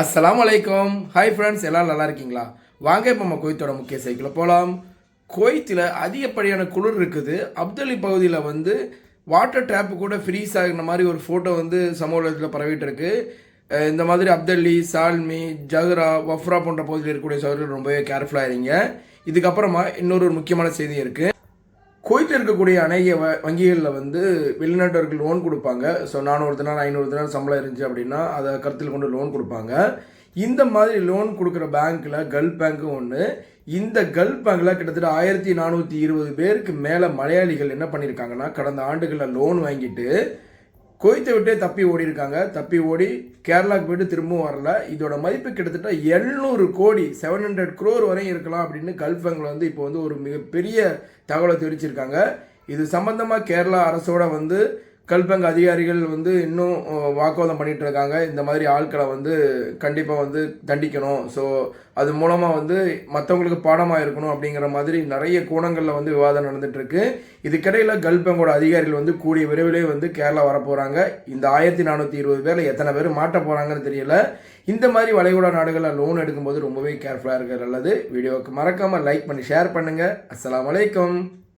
அஸ்ஸலாமு அலைக்கும். Hi friends, எல்லோரும் நல்லா இருக்கீங்களா? வாங்க இப்போ நம்ம குவைத்தோட முக்கிய செய்திக்குள்ள போகலாம். குவைத்தில் அதிகப்படியான குளிர் இருக்குது. அப்தலி பகுதியில் வந்து வாட்டர் டேப்பு கூட ஃப்ரீஸ் ஆகின மாதிரி ஒரு ஃபோட்டோ வந்து சமூக வலைதளத்தில் பரவிட்டு இருக்கு. இந்த மாதிரி அப்தல்லி, சால்மி, ஜஹ்ரா, வஃப்ரா போன்ற பகுதியில் இருக்கக்கூடிய சகோதரர்கள் ரொம்பவே கேர்ஃபுல்லாக இருங்க. இதுக்கப்புறமா இன்னொரு முக்கியமான செய்தி இருக்குது. குவைத்தில் இருக்கக்கூடிய அநேக வங்கிகளில் வந்து வெளிநாட்டவர்கள் லோன் கொடுப்பாங்க. ஸோ 400 தினார் 500 தினார் சம்பளம் இருந்துச்சு அப்படின்னா அதை கருத்தில் கொண்டு லோன் கொடுப்பாங்க. இந்த மாதிரி லோன் கொடுக்குற பேங்க்கில் கல்ஃப் பேங்க்கும் ஒன்று. இந்த கல்ஃப் பேங்க்கில் கிட்டத்தட்ட 1420 பேருக்கு மேலே மலையாளிகள் என்ன பண்ணியிருக்காங்கன்னா, கடந்த ஆண்டுகளில் லோன் வாங்கிட்டு குவைத்தை விட்டே தப்பி ஓடி இருக்காங்க. தப்பி ஓடி கேரளாவுக்கு போயிட்டு திரும்பவும் வரல. இதோட மதிப்பு கிட்டத்தட்ட 700 கோடி 700 crore வரையும் இருக்கலாம் அப்படின்னு கல்ஃப் பேங்க்ல வந்து இப்போ வந்து ஒரு மிகப்பெரிய தகவலை தெரிவிச்சிருக்காங்க. இது சம்பந்தமாக கேரளா அரசோட வந்து கல்ஃப் பேங்க் அதிகாரிகள் வந்து இன்னும் வாக்குவாதம் பண்ணிட்டு இருக்காங்க. இந்த மாதிரி ஆட்களை வந்து கண்டிப்பாக வந்து தண்டிக்கணும். ஸோ அது மூலமாக வந்து மற்றவங்களுக்கு பாடமாக இருக்கணும் அப்படிங்கிற மாதிரி நிறைய கோணங்களில் வந்து விவாதம் நடந்துட்டு இருக்கு. இதுக்கிடையில் கல்ஃப் பேங்கோட அதிகாரிகள் வந்து கூடிய விரைவிலே வந்து கேரளா வரப்போகிறாங்க. இந்த 1420 பேரில் எத்தனை பேர் மாட்ட போகிறாங்கன்னு தெரியல. இந்த மாதிரி வளைகுடா நாடுகளில் லோன் எடுக்கும்போது ரொம்பவே கேர்ஃபுல்லாக இருக்கிறது நல்லது. வீடியோவுக்கு மறக்காமல் லைக் பண்ணி ஷேர் பண்ணுங்கள். அஸ்ஸலாமு அலைக்கும்.